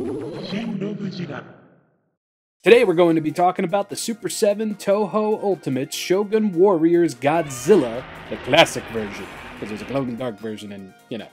ShinRobjira. Today we're going to be talking about the Super 7 Toho Ultimate Shogun Warriors Godzilla, the classic version, because there's a glow-in-the-dark version and, you know,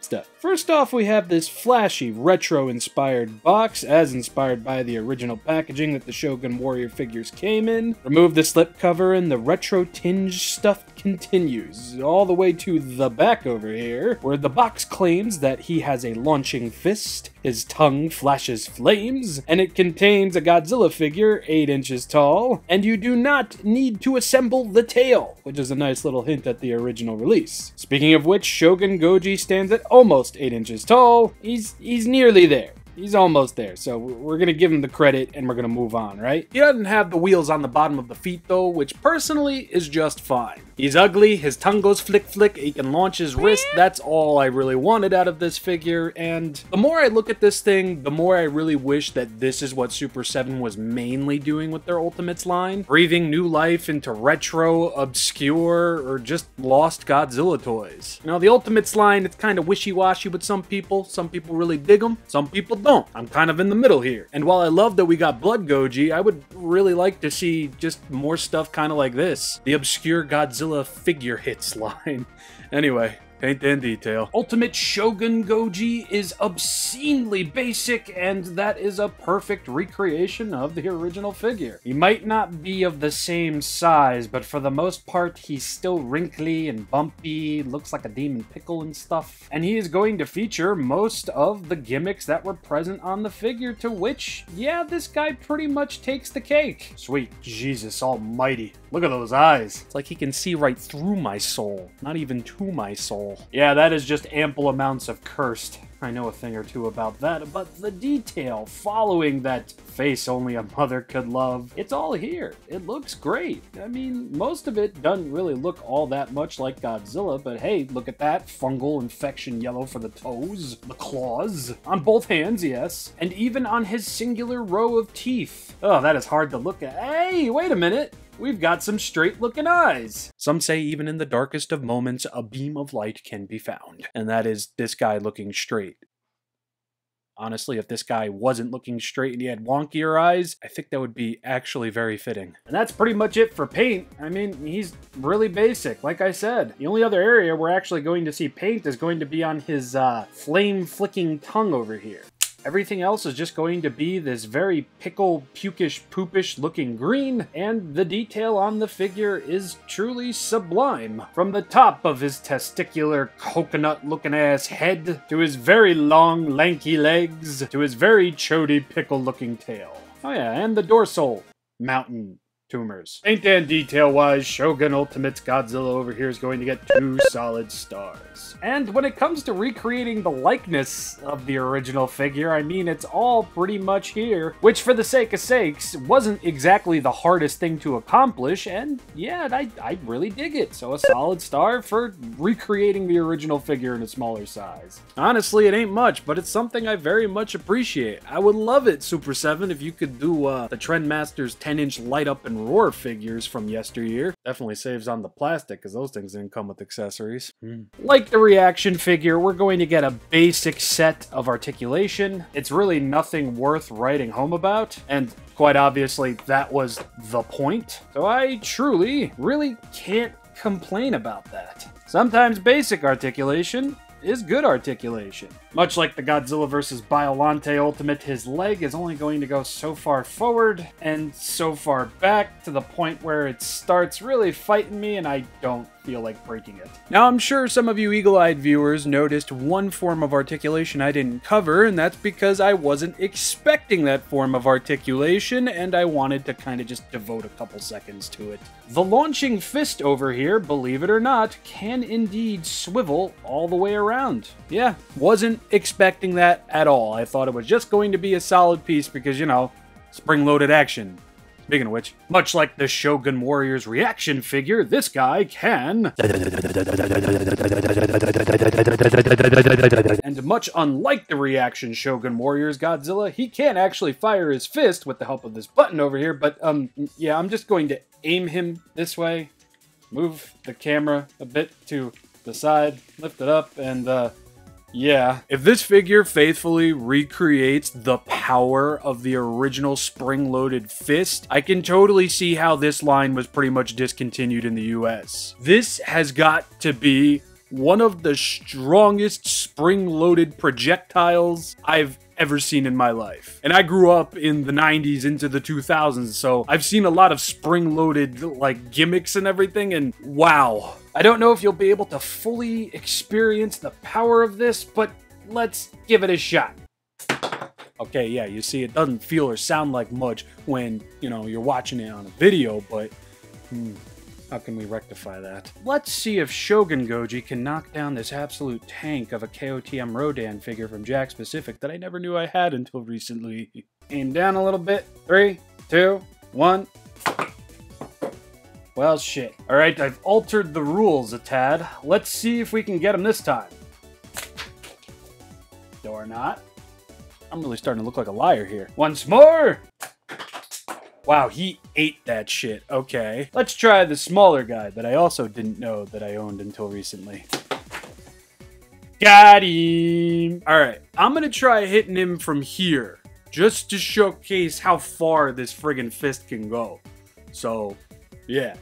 stuff. First off, we have this flashy, retro-inspired box, as inspired by the original packaging that the Shogun Warrior figures came in. Remove the slipcover and the retro-tinge stuff continues, all the way to the back over here, where the box claims that he has a launching fist, his tongue flashes flames, and it contains a Godzilla figure 8 inches tall, and you do not need to assemble the tail, which is a nice little hint at the original release. Speaking of which, Shogun GOJI stands at almost 8 inches tall. He's nearly there. He's almost there, so we're gonna give him the credit and we're gonna move on, right? He doesn't have the wheels on the bottom of the feet though, which personally is just fine. He's ugly, his tongue goes flick flick, he can launch his wrist, that's all I really wanted out of this figure, and the more I look at this thing, the more I really wish that this is what Super 7 was mainly doing with their Ultimates line, breathing new life into retro, obscure, or just lost Godzilla toys. You know, the Ultimates line, it's kind of wishy-washy with some people really dig them, some people don't. I'm kind of in the middle here. And while I love that we got Blood GOJI, I would really like to see just more stuff kind of like this. The obscure Godzilla figure hits line. Anyway, paint in detail. Ultimate Shogun GOJI is obscenely basic, and that is a perfect recreation of the original figure. He might not be of the same size, but for the most part, he's still wrinkly and bumpy, looks like a demon pickle and stuff. And he is going to feature most of the gimmicks that were present on the figure, to which, yeah, this guy pretty much takes the cake. Sweet Jesus almighty. Look at those eyes. It's like he can see right through my soul, not even to my soul. Yeah, that is just ample amounts of cursed. I know a thing or two about that, but the detail following that face only a mother could love, it's all here. It looks great. I mean, most of it doesn't really look all that much like Godzilla, but hey, look at that. Fungal infection yellow for the toes, the claws, on both hands, yes, and even on his singular row of teeth. Oh, that is hard to look at. Hey, wait a minute. We've got some straight-looking eyes. Some say even in the darkest of moments, a beam of light can be found. And that is this guy looking straight. Honestly, if this guy wasn't looking straight and he had wonkier eyes, I think that would be actually very fitting. And that's pretty much it for paint. I mean, he's really basic, like I said. The only other area we're actually going to see paint is going to be on his flame-flicking tongue over here. Everything else is just going to be this very pickle, pukish, poopish looking green, and the detail on the figure is truly sublime. From the top of his testicular, coconut-looking ass head, to his very long, lanky legs, to his very chody, pickle-looking tail. Oh yeah, and the dorsal mountain tumors. Paint and detail-wise, Shogun Ultimate's Godzilla over here is going to get 2 solid stars. And when it comes to recreating the likeness of the original figure, I mean, it's all pretty much here, which for the sake of sakes, wasn't exactly the hardest thing to accomplish, and yeah, I really dig it. So a solid star for recreating the original figure in a smaller size. Honestly, it ain't much, but it's something I very much appreciate. I would love it, Super 7, if you could do the Trendmaster's 10-inch light-up and roar figures from yesteryear. Definitely saves on the plastic, because those things didn't come with accessories. Like the reaction figure, we're going to get a basic set of articulation. It's really nothing worth writing home about, and quite obviously that was the point. So I truly, really can't complain about that. Sometimes basic articulation is good articulation. Much like the Godzilla vs. Biollante Ultimate, his leg is only going to go so far forward and so far back to the point where it starts really fighting me and I don't feel like breaking it. Now, I'm sure some of you eagle-eyed viewers noticed one form of articulation I didn't cover, and that's because I wasn't expecting that form of articulation, and I wanted to kind of just devote a couple seconds to it. The launching fist over here, believe it or not, can indeed swivel all the way around. Yeah, wasn't expecting that at all. I thought it was just going to be a solid piece because, you know, spring-loaded action. Speaking of which, much like the Shogun Warriors reaction figure, this guy can... And much unlike the reaction Shogun Warriors Godzilla, he can't actually fire his fist with the help of this button over here, but, yeah, I'm just going to aim him this way, move the camera a bit to the side, lift it up, and, Yeah, if this figure faithfully recreates the power of the original spring-loaded fist, I can totally see how this line was pretty much discontinued in the US. This has got to be one of the strongest spring-loaded projectiles I've ever seen in my life. And I grew up in the 90s into the 2000s, so I've seen a lot of spring-loaded, like, gimmicks and everything, and wow. I don't know if you'll be able to fully experience the power of this, but let's give it a shot. Okay, yeah, you see, it doesn't feel or sound like much when, you know, you're watching it on a video, but how can we rectify that? Let's see if Shogun GOJI can knock down this absolute tank of a KOTM Rodan figure from Jack Specific that I never knew I had until recently. Aim down a little bit. 3, 2, 1. Well, shit. Alright, I've altered the rules a tad. Let's see if we can get him this time. Or not. I'm really starting to look like a liar here. Once more! Wow, he ate that shit. Okay. Let's try the smaller guy that I also didn't know that I owned until recently. Got him! Alright, I'm gonna try hitting him from here, just to showcase how far this friggin' fist can go. So, yeah.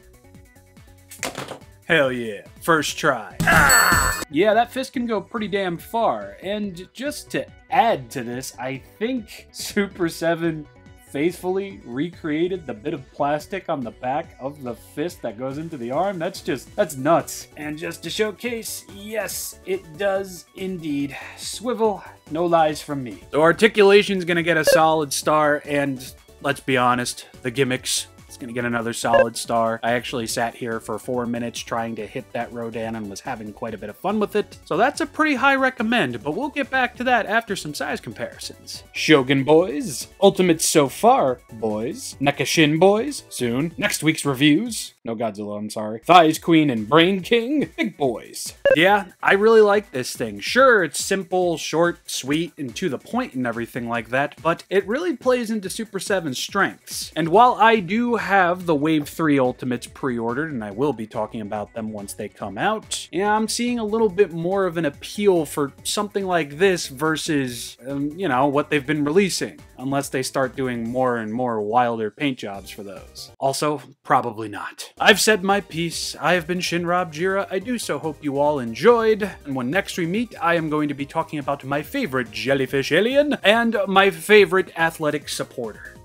Hell yeah. First try. Ah! Yeah, that fist can go pretty damn far. And just to add to this, I think Super7 faithfully recreated the bit of plastic on the back of the fist that goes into the arm. That's nuts. And just to showcase, yes, it does indeed swivel. No lies from me. So articulation's gonna get a solid star, and let's be honest, the gimmicks, it's gonna get another solid star. I actually sat here for 4 minutes trying to hit that Rodan and was having quite a bit of fun with it. So that's a pretty high recommend, but we'll get back to that after some size comparisons. Shogun boys, Ultimates so far, boys. Nekashin boys, soon. Next week's reviews. No Godzilla, I'm sorry. Thighs Queen and Brain King, big boys. Yeah, I really like this thing. Sure, it's simple, short, sweet, and to the point and everything like that, but it really plays into Super7's strengths. And while I do have the Wave 3 Ultimates pre-ordered, and I will be talking about them once they come out, yeah, I'm seeing a little bit more of an appeal for something like this versus, you know, what they've been releasing. Unless they start doing more and more wilder paint jobs for those. Also, probably not. I've said my piece. I have been ShinRobjira. I do so hope you all enjoyed. And when next we meet, I am going to be talking about my favorite jellyfish alien and my favorite athletic supporter.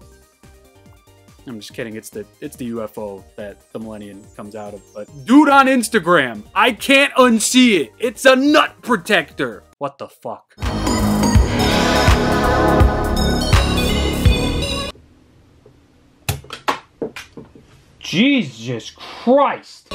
I'm just kidding. It's the UFO that the Millennium comes out of. But dude on Instagram, I can't unsee it. It's a nut protector. What the fuck? Jesus Christ!